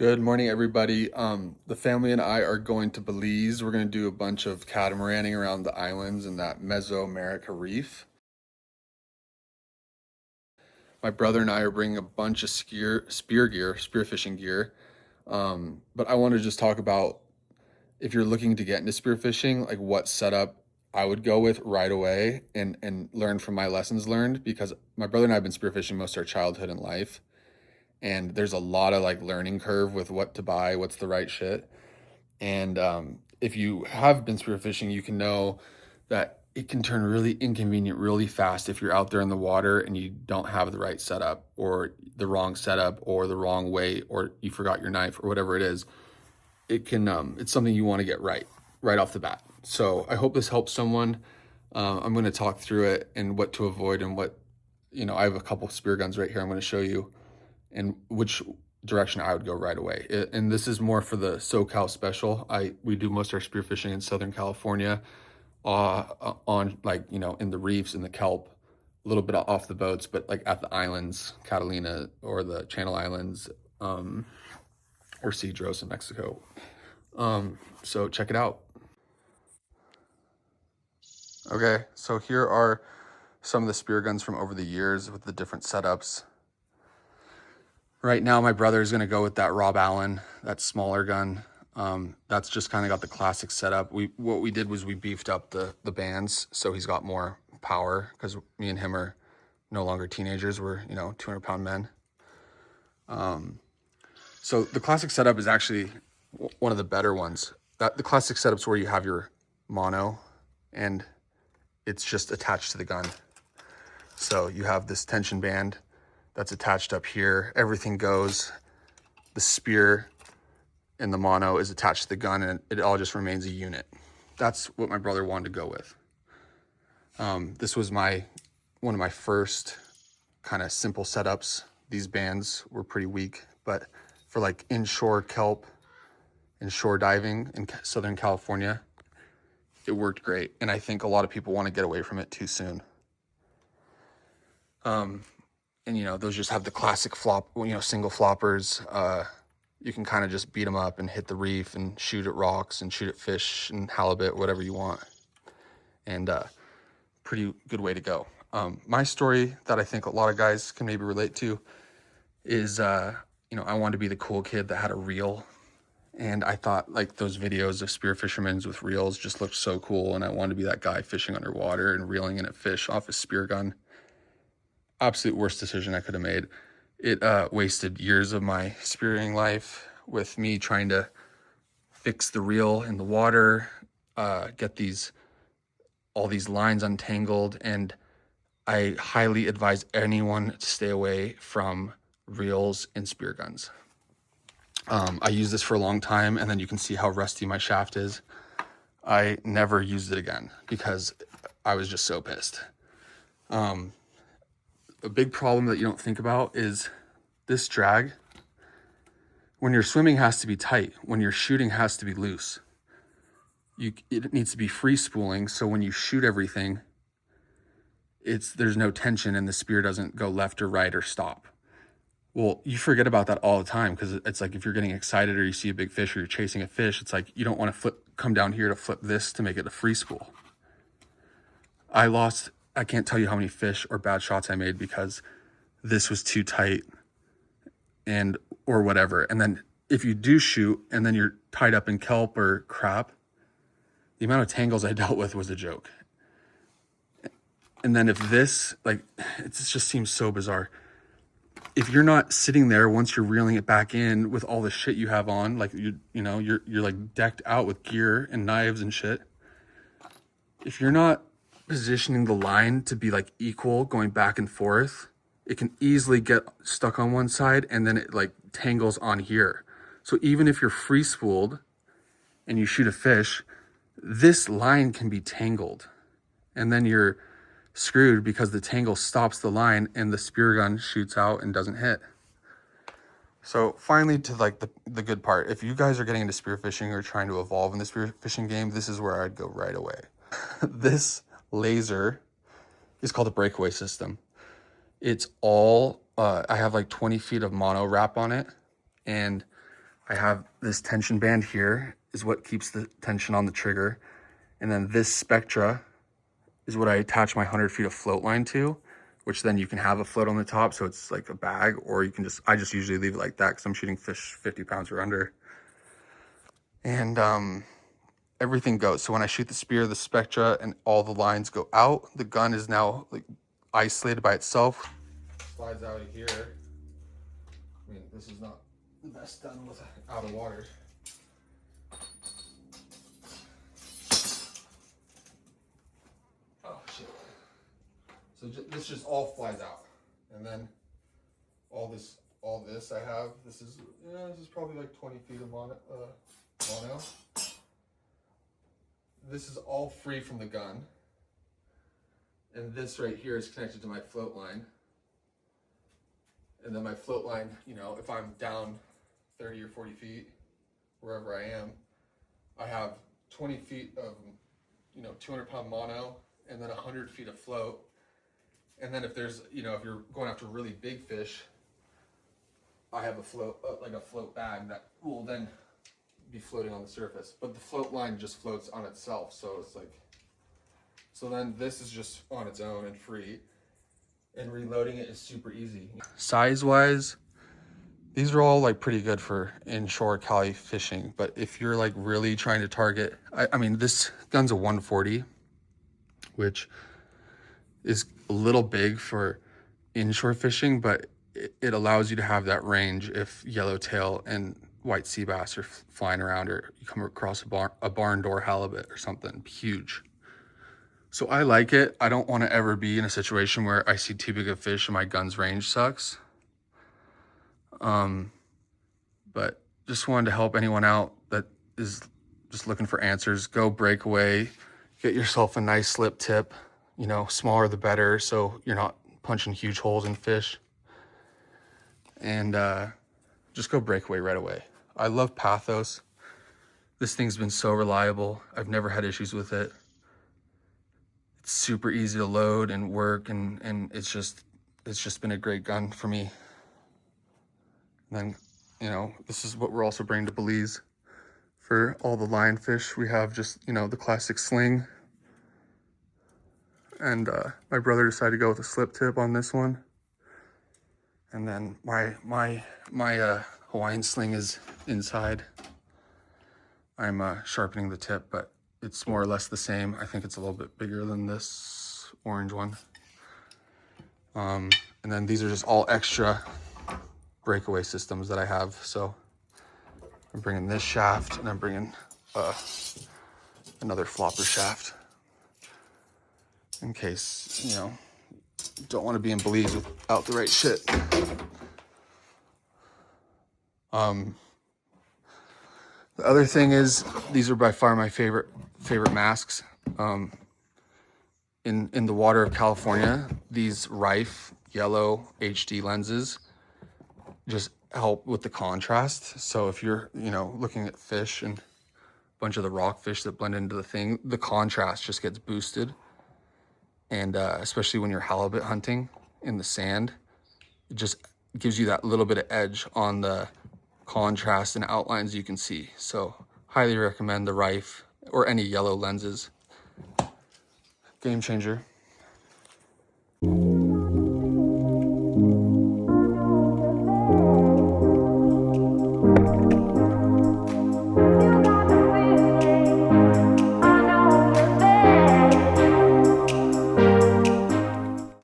Good morning, everybody. The family and I are going to Belize. We're going to do a bunch of catamaraning around the islands in that Mesoamerica reef. My brother and I are bringing a bunch of spearfishing gear. But I want to just talk about if you're looking to get into spearfishing, like what setup I would go with right away and learn from my lessons learned because my brother and I have been spearfishing most of our childhood and life. And there's a lot of like learning curve with what to buy, what's the right shit. And if you have been spearfishing, you can know that it can turn really inconvenient really fast if you're out there in the water and you don't have the right setup or the wrong setup or the wrong weight or you forgot your knife or whatever it is. It can it's something you want to get right off the bat. So I hope this helps someone. I'm going to talk through it and what to avoid and what, I have a couple spear guns right here I'm going to show you and which direction I would go right away. And this is more for the SoCal special. We do most of our spearfishing in Southern California, on like, in the reefs, in the kelp, a little bit off the boats, but like at the islands, Catalina or the Channel Islands, or Cedros in Mexico. So check it out. Okay, so here are some of the spear guns from over the years with the different setups. Right now, my brother is going to go with that Rob Allen, that smaller gun. That's just kind of got the classic setup. What we did was we beefed up the bands, so he's got more power because me and him are no longer teenagers. We're 200-pound men. So the classic setup is actually one of the better ones. The classic setup's where you have your mono, and it's just attached to the gun. So you have this tension band that's attached up here. Everything goes. The spear and the mono is attached to the gun, and it all just remains a unit. That's what my brother wanted to go with. This was one of my first kind of simple setups. These bands were pretty weak, but for like inshore kelp and shore diving in Southern California, it worked great. And I think a lot of people want to get away from it too soon. And those just have the classic single floppers. You can kind of just beat them up and hit the reef and shoot at rocks and shoot at fish and halibut, whatever you want. And pretty good way to go. My story that I think a lot of guys can maybe relate to is, I wanted to be the cool kid that had a reel. And I thought like those videos of spear fishermen with reels just looked so cool. And I wanted to be that guy fishing underwater and reeling in a fish off a spear gun. Absolute worst decision I could have made. It wasted years of my spearing life with me trying to fix the reel in the water, get all these lines untangled, and I highly advise anyone to stay away from reels and spear guns. I used this for a long time, and then you can see how rusty my shaft is. I never used it again because I was just so pissed. A big problem that you don't think about is this drag. When you're swimming has to be tight. When you're shooting has to be loose. It needs to be free spooling, so when you shoot everything, there's no tension and the spear doesn't go left or right or stop. Well, you forget about that all the time because it's like if you're getting excited or you see a big fish or you're chasing a fish, it's like you don't want to come down here to flip this to make it a free spool. I can't tell you how many fish or bad shots I made because this was too tight or whatever. And then if you do shoot and then you're tied up in kelp or crap, the amount of tangles I dealt with was a joke. And then if this, like, it just seems so bizarre. If you're not sitting there once you're reeling it back in with all the shit you have on, like you're like decked out with gear and knives and shit. If you're not positioning the line to be like equal going back and forth, it can easily get stuck on one side and then it like tangles on here. So even if you're free spooled and you shoot a fish, this line can be tangled and then you're screwed because the tangle stops the line and the spear gun shoots out and doesn't hit. So finally, to like the good part, if you guys are getting into spearfishing or trying to evolve in the spearfishing game, this is where I'd go right away. This laser is called a breakaway system. It's all I have like 20 feet of mono wrap on it, and I have this tension band here is what keeps the tension on the trigger. And then this Spectra is what I attach my 100 feet of float line to, which then you can have a float on the top. So it's like a bag, or you can I just usually leave it like that because I'm shooting fish 50 pounds or under. And everything goes. So when I shoot the spear, the Spectra and all the lines go out. The gun is now like isolated by itself. Slides out of here. I mean, this is not the best done with out of water. Oh shit. So this just all flies out. And then all this I have, this is probably like 20 feet of mono. This is all free from the gun. And this right here is connected to my float line. And then my float line, you know, if I'm down 30 or 40 feet, wherever I am, I have 20 feet of, you know, 200-pound mono, and then 100 feet of float. And then if there's, you know, if you're going after really big fish, I have a float, like a float bag that will then be floating on the surface. But the float line just floats on itself, so it's like, so then this is just on its own and free. And reloading it is super easy. Size-wise, these are all like pretty good for inshore Cali fishing. But if you're like really trying to target, I mean, this gun's a 140, which is a little big for inshore fishing, but it allows you to have that range if yellowtail and white sea bass are flying around, or you come across a barn door halibut or something huge. So I like it. I don't want to ever be in a situation where I see too big a fish and my gun's range sucks. But just wanted to help anyone out that is just looking for answers. Go breakaway, get yourself a nice slip tip, you know, smaller the better, so you're not punching huge holes in fish. And just go breakaway right away. I love Pathos. This thing's been so reliable. I've never had issues with it. It's super easy to load and work, and it's just been a great gun for me. And then, you know, this is what we're also bringing to Belize for all the lionfish. We have just, you know, the classic sling. And my brother decided to go with a slip tip on this one. And then my Hawaiian sling is inside. I'm sharpening the tip, but it's more or less the same. I think it's a little bit bigger than this orange one. And then these are just all extra breakaway systems that I have. So I'm bringing this shaft, and I'm bringing another flopper shaft in case, you know, don't want to be in Belize without the right shit. The other thing is, these are by far my favorite masks. In the water of California, these Rife yellow HD lenses just help with the contrast. So if you're, you know, looking at fish and a bunch of the rockfish that blend into the thing, the contrast just gets boosted. And especially when you're halibut hunting in the sand, it just gives you that little bit of edge on the contrast and outlines you can see. So highly recommend the Rife or any yellow lenses. Game changer.